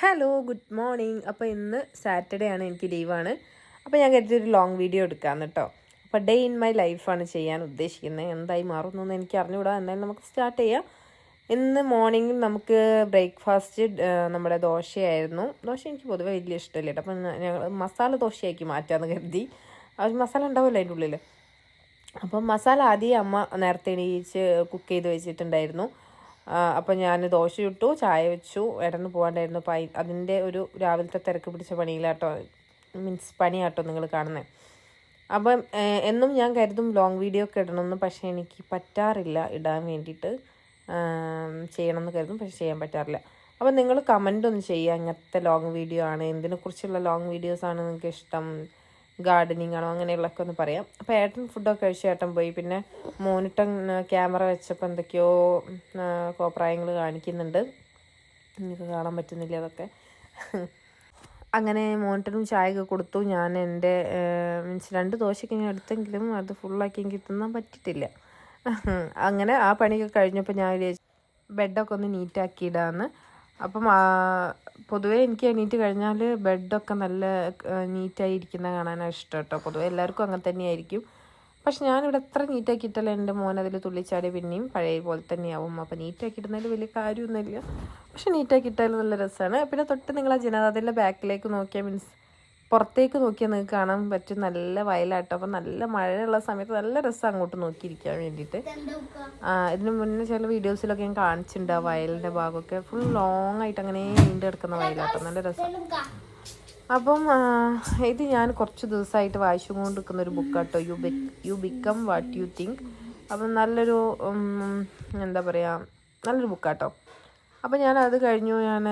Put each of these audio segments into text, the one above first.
Hello good morning. അപ്പോൾ ഇന്ന് Saturday ആണ്, എനിക്ക് ലീവാണ്. അപ്പോൾ ഞാൻ കരുതിയൊരു ലോങ് വീഡിയോ എടുക്കാമെന്ന് കേട്ടോ. അപ്പോൾ ഡേ ഇൻ മൈ ലൈഫാണ് ചെയ്യാൻ ഉദ്ദേശിക്കുന്നത്. എന്തായി മാറുന്നൊന്നും എനിക്ക് അറിഞ്ഞുകൂടാ, എന്നാലും നമുക്ക് സ്റ്റാർട്ട് ചെയ്യാം. ഇന്ന് മോർണിംഗിൽ നമുക്ക് ബ്രേക്ക്ഫാസ്റ്റ് നമ്മുടെ ദോശയായിരുന്നു. ദോശ എനിക്ക് പൊതുവേ വലിയ ഇഷ്ടമില്ല കേട്ടോ. അപ്പം ഞങ്ങൾ മസാല ദോശയാക്കി മാറ്റാമെന്ന് കരുതി. അത് മസാല ഉണ്ടാവുമല്ലോ അതിൻ്റെ ഉള്ളിൽ. അപ്പം മസാല ആദ്യം അമ്മ നേരത്തെ എണീച്ച് കുക്ക് ചെയ്ത് വെച്ചിട്ടുണ്ടായിരുന്നു. അപ്പം ഞാൻ ദോശ ചുട്ടു, ചായ വെച്ചു, ഇടന്ന് പോകാണ്ടായിരുന്നു. അപ്പം അതിൻ്റെ ഒരു രാവിലത്തെ തിരക്ക് പിടിച്ച പണിയിലാട്ടോ, മീൻസ് പണിയാട്ടോ നിങ്ങൾ കാണുന്നത്. അപ്പം എന്നും ഞാൻ കരുതും ലോങ് വീഡിയോ ഒക്കെ ഇടണമെന്ന്, പക്ഷേ എനിക്ക് പറ്റാറില്ല ഇടാൻ വേണ്ടിയിട്ട്. ചെയ്യണമെന്ന് കരുതും, പക്ഷെ ചെയ്യാൻ പറ്റാറില്ല. അപ്പം നിങ്ങൾ കമൻ്റ് ഒന്ന് ചെയ്യുക, എങ്ങനത്തെ ലോങ് വീഡിയോ ആണ്, എന്തിനെക്കുറിച്ചുള്ള ലോങ് വീഡിയോസാണ് നിങ്ങൾക്ക് ഇഷ്ടം, ഗാർഡനിങ് ആണോ, അങ്ങനെയുള്ളതൊക്കെ ഒന്ന് പറയാം. അപ്പോൾ ഏട്ടൻ ഫുഡൊക്കെ കഴിച്ച് ഏട്ടൻ പോയി. പിന്നെ മോനിട്ടൻ ക്യാമറ വെച്ചപ്പോൾ എന്തൊക്കെയോ കോപ്രായങ്ങൾ കാണിക്കുന്നുണ്ട്, എനിക്ക് കാണാൻ പറ്റുന്നില്ല അതൊക്കെ. അങ്ങനെ മോനിട്ടനും ചായയൊക്കെ കൊടുത്തു. ഞാൻ എൻ്റെ മീൻസ് 2 ദോശയ്ക്ക് ഞാൻ എടുത്തെങ്കിലും അത് ഫുള്ളാക്കി എനിക്ക് തിന്നാൻ പറ്റിയിട്ടില്ല. അങ്ങനെ ആ പണിയൊക്കെ കഴിഞ്ഞപ്പോൾ ഞാൻ വിചാരിച്ചു ബെഡൊക്കെ ഒന്ന് നീറ്റാക്കിയിടാമെന്ന്. അപ്പം പൊതുവേ എനിക്ക് എണീറ്റ് കഴിഞ്ഞാൽ ബെഡൊക്കെ നല്ല നീറ്റായി ഇരിക്കുന്ന കാണാനാണ് ഇഷ്ടം കേട്ടോ. പൊതുവേ എല്ലാവർക്കും അങ്ങനെ തന്നെയായിരിക്കും. പക്ഷെ ഞാനിവിടെ എത്ര നീറ്റാക്കിയിട്ടല്ല എൻ്റെ മോൻ അതിൽ തുള്ളിച്ചാടി പിന്നെയും പഴയ പോലെ തന്നെയാവും. അപ്പോൾ നീറ്റാക്കിയിടുന്നതിൽ വലിയ കാര്യമൊന്നുമില്ല, പക്ഷെ നീറ്റാക്കിയിട്ടാൽ നല്ല രസമാണ്. പിന്നെ തൊട്ട് നിങ്ങൾ ആ ജനതാതിൻ്റെ ബാക്കിലേക്ക് നോക്കിയാൽ, മീൻസ് പുറത്തേക്ക് നോക്കിയാൽ നിങ്ങൾക്ക് കാണാൻ പറ്റും നല്ല വയലാട്ടോ. അപ്പം നല്ല മഴയുള്ള സമയത്ത് നല്ല രസം അങ്ങോട്ട് നോക്കിയിരിക്കാൻ വേണ്ടിയിട്ട്. ഇതിന് മുന്നേ ചില വീഡിയോസിലൊക്കെ ഞാൻ കാണിച്ചിട്ടുണ്ട് ആ വയലിൻ്റെ ഭാഗമൊക്കെ. ഫുൾ ലോങ് ആയിട്ട് അങ്ങനെ നീണ്ടു കിടക്കുന്ന വയലാട്ടോ, നല്ല രസം. അപ്പം ഇത് ഞാൻ കുറച്ച് ദിവസമായിട്ട് വായിച്ചുകൊണ്ടിരിക്കുന്ന ഒരു ബുക്കാട്ടോ, you become what you think. അപ്പം നല്ലൊരു എന്താ പറയുക, നല്ലൊരു ബുക്കാട്ടോ. അപ്പം ഞാൻ അത് കഴിഞ്ഞു. ഞാൻ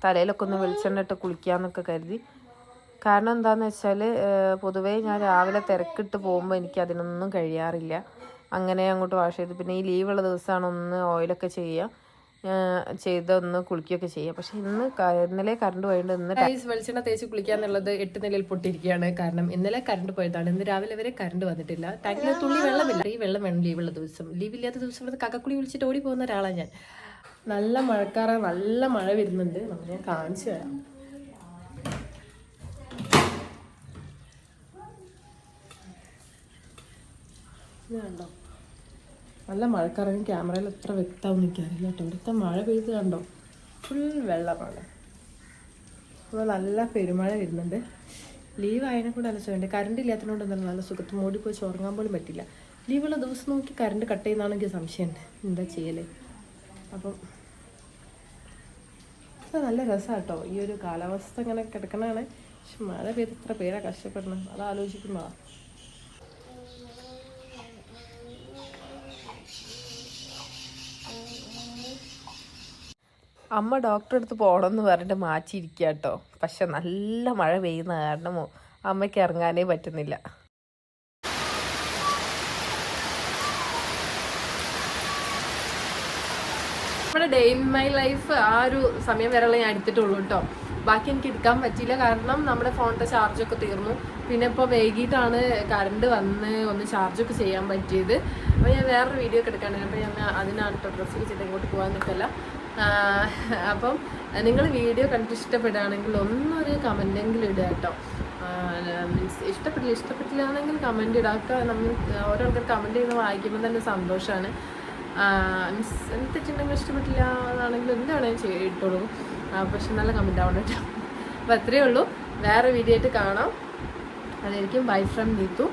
തലയിലൊക്കെ ഒന്ന് വെളിച്ചെണ്ണ ഇട്ട് കുളിക്കാമെന്നൊക്കെ കരുതി. കാരണം എന്താണെന്ന് വെച്ചാൽ പൊതുവേ ഞാൻ രാവിലെ തിരക്കിട്ട് പോകുമ്പോൾ എനിക്ക് അതിനൊന്നും കഴിയാറില്ല. അങ്ങനെ അങ്ങോട്ട് വാഷ് ചെയ്ത്, പിന്നെ ഈ ലീവുള്ള ദിവസമാണ് ഒന്ന് ഓയിലൊക്കെ ചെയ്തൊന്ന് കുളിക്കുകയൊക്കെ ചെയ്യുക. പക്ഷെ ഇന്നലെ കറണ്ട് പോയിട്ട് ഇന്ന് വെളിച്ചെണ്ണ തേച്ച് കുളിക്കാന്നുള്ളത് 8 നിലയിൽ പൊട്ടിയിരിക്കുകയാണ്. കാരണം ഇന്നലെ കറണ്ട് പോയതാണ്, ഇന്ന് രാവിലെ വരെ കറണ്ട് വന്നിട്ടില്ല. ടാങ്കിൽ തുള്ളി വെള്ളമില്ല. ഈ വെള്ളം വേണം ലീവുള്ള ദിവസം. ലീവില്ലാത്ത ദിവസം ഇവിടെ കക്കക്കുളി വിളിച്ചിട്ട് ഓടി പോകുന്ന ഒരാളാണ് ഞാൻ. നല്ല മഴക്കാറ്, നല്ല മഴ വരുന്നുണ്ട്. ഞാൻ കാണിച്ചു തരാം. ഇത് കണ്ടോ, നല്ല മഴക്കാറ്. ക്യാമറയിൽ എത്ര വ്യക്തമാവും എനിക്കറിയില്ല കേട്ടോ. ഇവിടുത്തെ മഴ പെയ്ത് കണ്ടോ, ഫുൾ വെള്ളമാണ്. അപ്പോൾ നല്ല പെരുമഴ വരുന്നുണ്ട്. ലീവ് ആയതിനെ കൂടെ നല്ല സുഖമുണ്ട്. കറണ്ട് ഇല്ലാത്തതുകൊണ്ട് തന്നെ നല്ല സുഖത്ത് മോടി പോയി ഉറങ്ങാൻ പോലും പറ്റില്ല. ലീവുള്ള ദിവസം നോക്കി കറണ്ട് കട്ട് ചെയ്യുന്നതാണ് എനിക്ക് സംശയമുണ്ട്, എന്താ ചെയ്യല്. അപ്പം നല്ല രസമാണ് കേട്ടോ ഈ ഒരു കാലാവസ്ഥ ഇങ്ങനെ കിടക്കണതാണ്. പക്ഷെ മഴ പെയ്ത് എത്ര പേരാ കഷ്ടപ്പെടണം, അത് ആലോചിക്കുന്നതാണ്. അമ്മ ഡോക്ടറെ അടുത്ത് പോകണമെന്ന് പറഞ്ഞിട്ട് മാറ്റിയിരിക്കുക കേട്ടോ. പക്ഷെ നല്ല മഴ പെയ്യുന്ന കാരണം അമ്മയ്ക്ക് ഇറങ്ങാനേ പറ്റുന്നില്ല. നമ്മുടെ ഡേ ഇൻ മൈ ലൈഫ് ആ ഒരു സമയം വരെയുള്ള ഞാൻ എടുത്തിട്ടുള്ളൂ കേട്ടോ. ബാക്കി എനിക്ക് എടുക്കാൻ പറ്റിയില്ല, കാരണം നമ്മുടെ ഫോണിൻ്റെ ചാർജൊക്കെ തീർന്നു. പിന്നെ ഇപ്പോൾ വൈകിട്ടാണ് കറണ്ട് വന്ന് ഒന്ന് ചാർജൊക്കെ ചെയ്യാൻ പറ്റിയത്. അപ്പോൾ ഞാൻ വേറൊരു വീഡിയോ ഒക്കെ എടുക്കാനുണ്ട്. അപ്പോൾ ഞാൻ അതിനാണ് കേട്ടോ ഡ്രസ്സ് വെച്ചിട്ട് ഇങ്ങോട്ട് പോകാൻ നിൽക്കല്ല. അപ്പം നിങ്ങൾ വീഡിയോ കണ്ടിട്ട് ഇഷ്ടപ്പെടുകയാണെങ്കിൽ ഒന്നൊരു കമൻറ്റെങ്കിലും ഇടുക കേട്ടോ. മീൻസ് ഇഷ്ടപ്പെട്ടില്ല ആണെങ്കിൽ കമൻറ്റ് ഇടാക്കുക. നമ്മൾ ഓരോ ആൾക്കാർ കമൻറ്റ് ചെയ്യുന്നത് വായിക്കുമ്പോൾ തന്നെ സന്തോഷമാണ്. മീൻസ് തെറ്റുണ്ടെങ്കിൽ ഇഷ്ടപ്പെട്ടില്ല എന്നാണെങ്കിൽ എന്താണെങ്കിലും ഇട്ടോളൂ, പക്ഷെ നല്ല കമൻറ്റ് ആവണം കേട്ടോ. അപ്പോൾ അത്രയേ ഉള്ളൂ. വേറെ വീഡിയോ ആയിട്ട് കാണാം. അതായിരിക്കും ബൈ ഫ്രം നീതു.